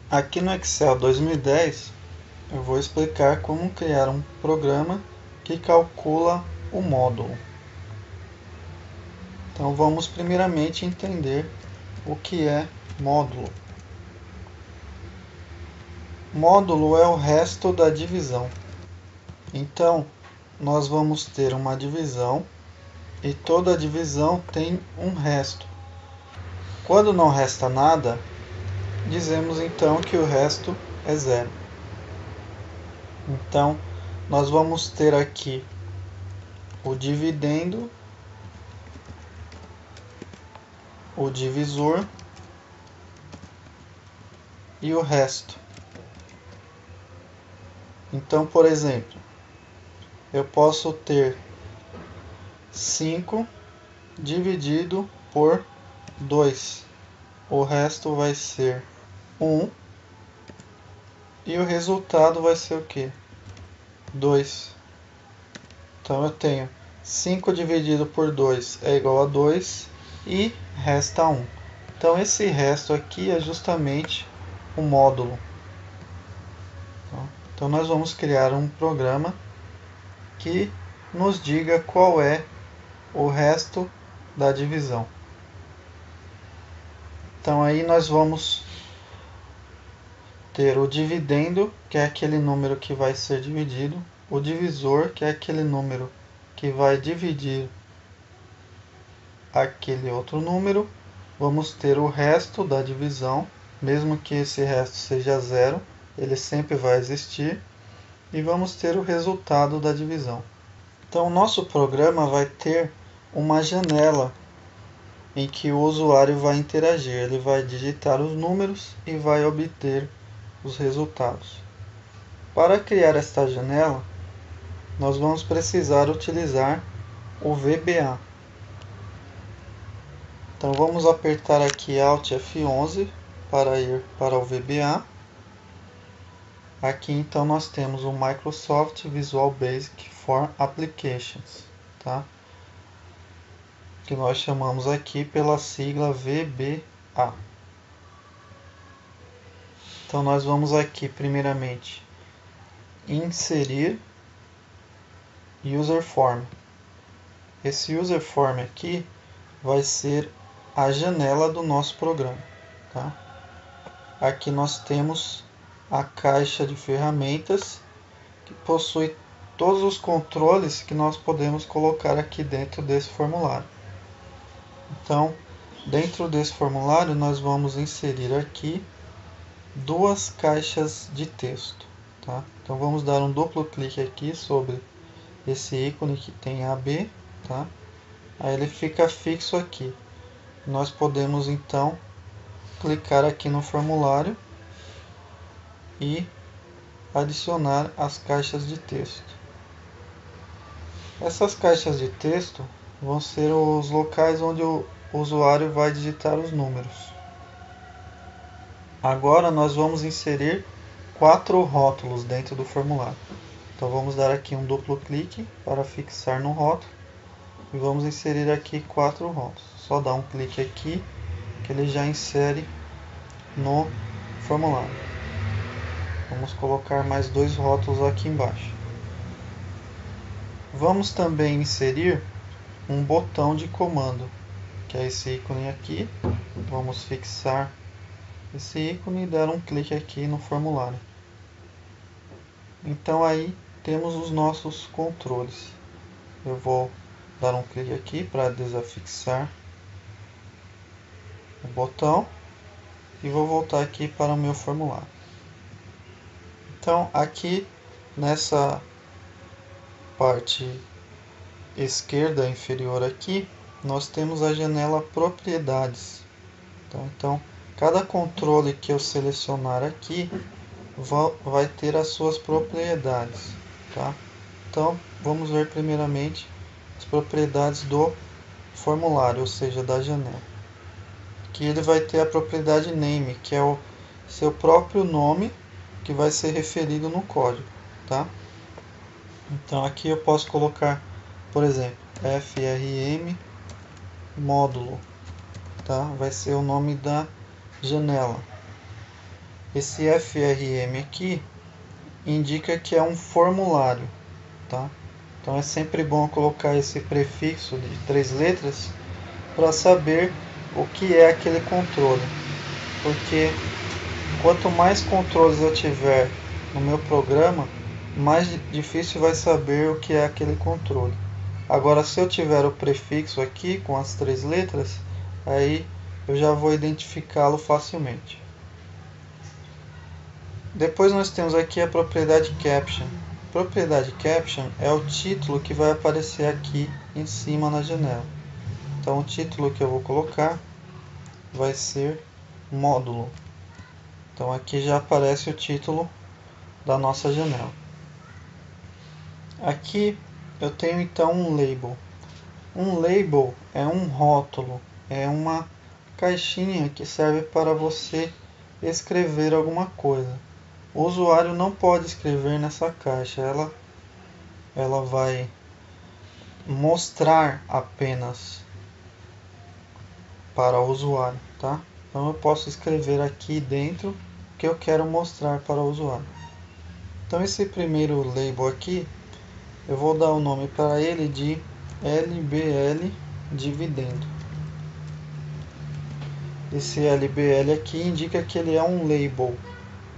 Aqui no Excel 2010 eu vou explicar como criar um programa que calcula o módulo. Então vamos primeiramente entender o que é módulo. Módulo é o resto da divisão. Então nós vamos ter uma divisão e toda divisão tem um resto. Quando não resta nada, dizemos então que o resto é zero. Então, nós vamos ter aqui o dividendo, o divisor e o resto. Então, por exemplo, eu posso ter 5 dividido por 2. O resto vai ser 1. E o resultado vai ser o quê? 2. Então eu tenho 5 dividido por 2 é igual a 2 e resta 1. Então esse resto aqui é justamente o módulo. Então nós vamos criar um programa que nos diga qual é o resto da divisão. Então aí nós vamos ter o dividendo, que é aquele número que vai ser dividido, o divisor, que é aquele número que vai dividir aquele outro número. Vamos ter o resto da divisão, mesmo que esse resto seja zero, ele sempre vai existir. E vamos ter o resultado da divisão. Então o nosso programa vai ter uma janela em que o usuário vai interagir. Ele vai digitar os números e vai obter os resultados. Para criar esta janela, nós vamos precisar utilizar o VBA. Então vamos apertar aqui Alt F11 para ir para o VBA. Aqui então nós temos o Microsoft Visual Basic for Applications, tá? Que nós chamamos aqui pela sigla VBA. Então nós vamos aqui primeiramente inserir User Form. Esse User Form aqui vai ser a janela do nosso programa, tá? Aqui nós temos a caixa de ferramentas que possui todos os controles que nós podemos colocar aqui dentro desse formulário. Então, dentro desse formulário nós vamos inserir aqui duas caixas de texto, tá? Então vamos dar um duplo clique aqui sobre esse ícone que tem AB, tá? Aí ele fica fixo aqui. Nós podemos então clicar aqui no formulário e adicionar as caixas de texto. Essas caixas de texto vão ser os locais onde o usuário vai digitar os números. Agora nós vamos inserir 4 rótulos dentro do formulário. Então vamos dar aqui um duplo clique para fixar no rótulo e vamos inserir aqui 4 rótulos. Só dar um clique aqui que ele já insere no formulário. Vamos colocar mais 2 rótulos aqui embaixo. Vamos também inserir um botão de comando, que é esse ícone aqui. Vamos fixar esse ícone e dar um clique aqui no formulário. Então aí temos os nossos controles. Eu vou dar um clique aqui para desafixar o botão e vou voltar aqui para o meu formulário. Então aqui nessa parte esquerda inferior aqui nós temos a janela propriedades. Então cada controle que eu selecionar aqui vai ter as suas propriedades, tá? Então vamos ver primeiramente as propriedades do formulário, ou seja, da janela. Aqui ele vai ter a propriedade name, que é o seu próprio nome que vai ser referido no código, tá? Então aqui eu posso colocar, por exemplo, frm módulo, tá? Vai ser o nome da janela. Esse FRM aqui indica que é um formulário, tá? Então é sempre bom colocar esse prefixo de 3 letras para saber o que é aquele controle, porque quanto mais controles eu tiver no meu programa, mais difícil vai saber o que é aquele controle. Agora, se eu tiver o prefixo aqui com as 3 letras, aí eu já vou identificá-lo facilmente. Depois nós temos aqui a propriedade caption. Propriedade caption é o título que vai aparecer aqui em cima na janela. Então o título que eu vou colocar vai ser módulo. Então aqui já aparece o título da nossa janela. Aqui eu tenho então um label. Um label é um rótulo, é uma caixinha que serve para você escrever alguma coisa. O usuário não pode escrever nessa caixa, ela vai mostrar apenas para o usuário, tá? Então eu posso escrever aqui dentro o que eu quero mostrar para o usuário. Então esse primeiro label aqui, eu vou dar o nome para ele de LBL dividendo. Esse LBL aqui indica que ele é um label,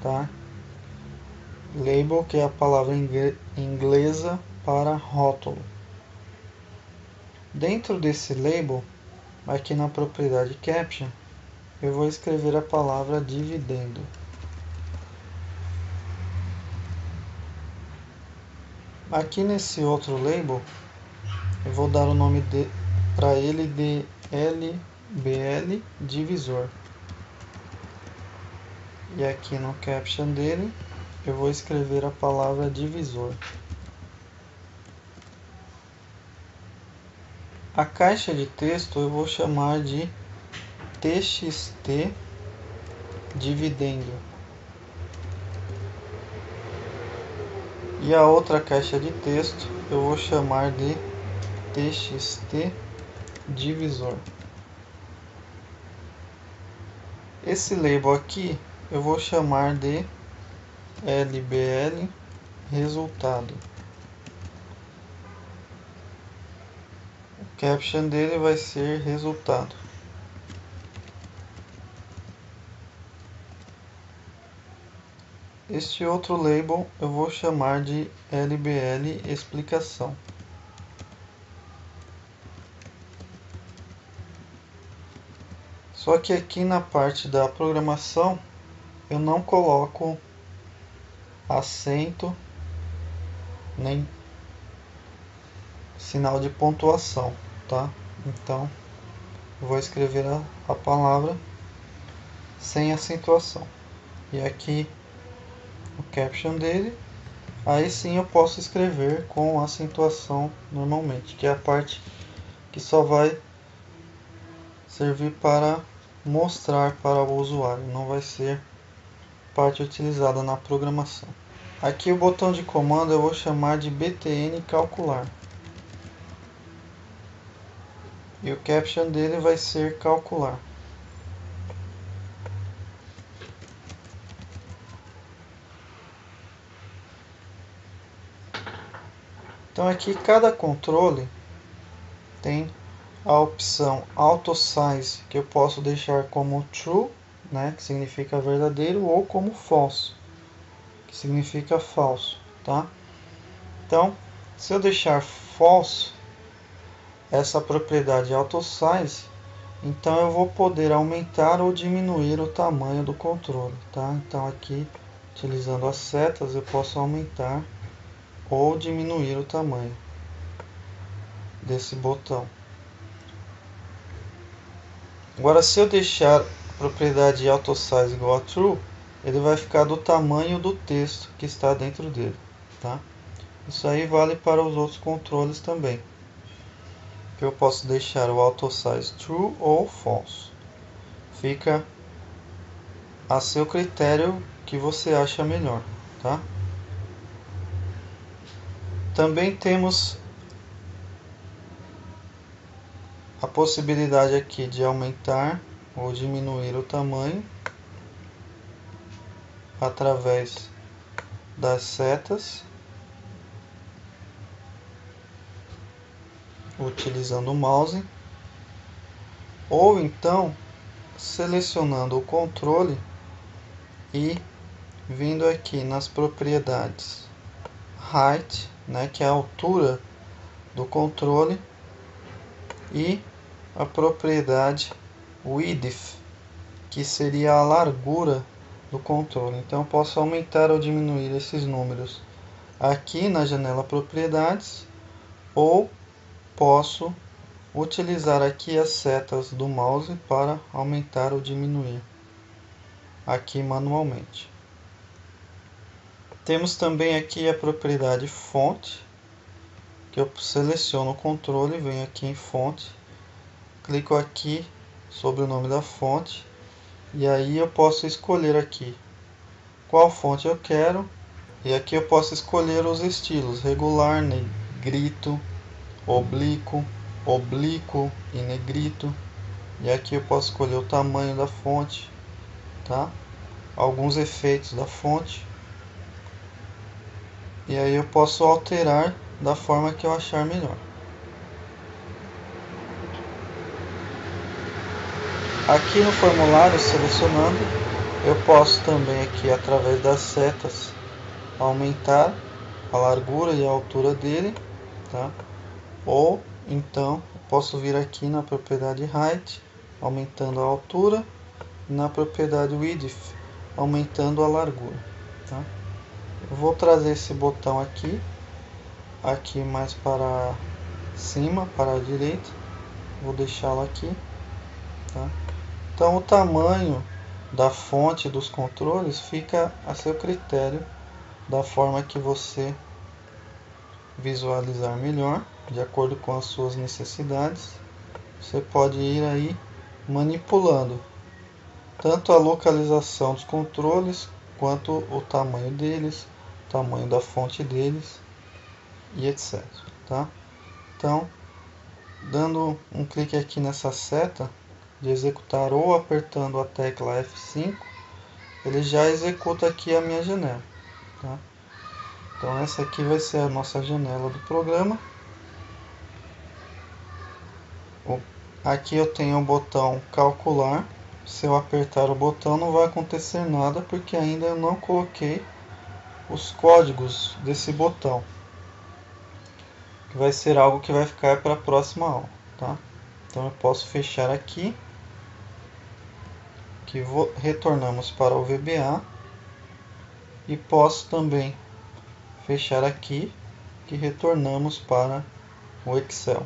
tá? Label, que é a palavra inglesa para rótulo. Dentro desse label, aqui na propriedade caption, eu vou escrever a palavra dividendo. Aqui nesse outro label, eu vou dar o nome para ele de LBL divisor. E aqui no caption dele, eu vou escrever a palavra divisor. A caixa de texto eu vou chamar de TXT dividendo. E a outra caixa de texto eu vou chamar de TXT divisor. Esse label aqui eu vou chamar de LBL resultado. O caption dele vai ser resultado. Este outro label eu vou chamar de LBL explicação. Só que aqui na parte da programação eu não coloco acento nem sinal de pontuação, tá? Então eu vou escrever a palavra sem acentuação. E aqui o caption dele, aí sim eu posso escrever com acentuação normalmente, que é a parte que só vai servir para mostrar para o usuário, não vai ser parte utilizada na programação. Aqui o botão de comando eu vou chamar de btn calcular. E o caption dele vai ser calcular. Então aqui cada controle tem a opção auto size, que eu posso deixar como true, né, que significa verdadeiro, ou como false, que significa falso, tá? Então, se eu deixar false essa propriedade auto size, então eu vou poder aumentar ou diminuir o tamanho do controle, tá? Então aqui, utilizando as setas, eu posso aumentar ou diminuir o tamanho desse botão. Agora, se eu deixar a propriedade AutoSize igual a True, ele vai ficar do tamanho do texto que está dentro dele, tá? Isso aí vale para os outros controles também. Que eu posso deixar o AutoSize True ou False. Fica a seu critério que você acha melhor, tá? Também temos a possibilidade aqui de aumentar ou diminuir o tamanho através das setas, utilizando o mouse, ou então selecionando o controle e vindo aqui nas propriedades Height, né, que é a altura do controle, e a propriedade Width, que seria a largura do controle. Então eu posso aumentar ou diminuir esses números aqui na janela propriedades, ou posso utilizar aqui as setas do mouse para aumentar ou diminuir aqui manualmente. Temos também aqui a propriedade fonte, que eu seleciono o controle, venho aqui em fonte, clico aqui sobre o nome da fonte, e aí eu posso escolher aqui qual fonte eu quero, e aqui eu posso escolher os estilos: regular, negrito, oblíquo, oblíquo e negrito. E aqui eu posso escolher o tamanho da fonte, tá? Alguns efeitos da fonte. E aí eu posso alterar da forma que eu achar melhor. Aqui no formulário, selecionando, eu posso também aqui através das setas aumentar a largura e a altura dele, tá? Ou então posso vir aqui na propriedade Height, aumentando a altura, e na propriedade Width, aumentando a largura, tá? Eu vou trazer esse botão aqui mais para cima, para a direita, vou deixá-lo aqui, tá? Então o tamanho da fonte dos controles fica a seu critério, da forma que você visualizar melhor, de acordo com as suas necessidades. Você pode ir aí manipulando tanto a localização dos controles, quanto o tamanho deles, o tamanho da fonte deles e etc, tá? Então, dando um clique aqui nessa seta de executar ou apertando a tecla F5, ele já executa aqui a minha janela, tá? Então essa aqui vai ser a nossa janela do programa. Aqui eu tenho o botão calcular. Se eu apertar o botão não vai acontecer nada, porque ainda eu não coloquei os códigos desse botão, que vai ser algo que vai ficar para a próxima aula, tá? Então eu posso fechar aqui, que retornamos para o VBA, e posso também fechar aqui, que retornamos para o Excel.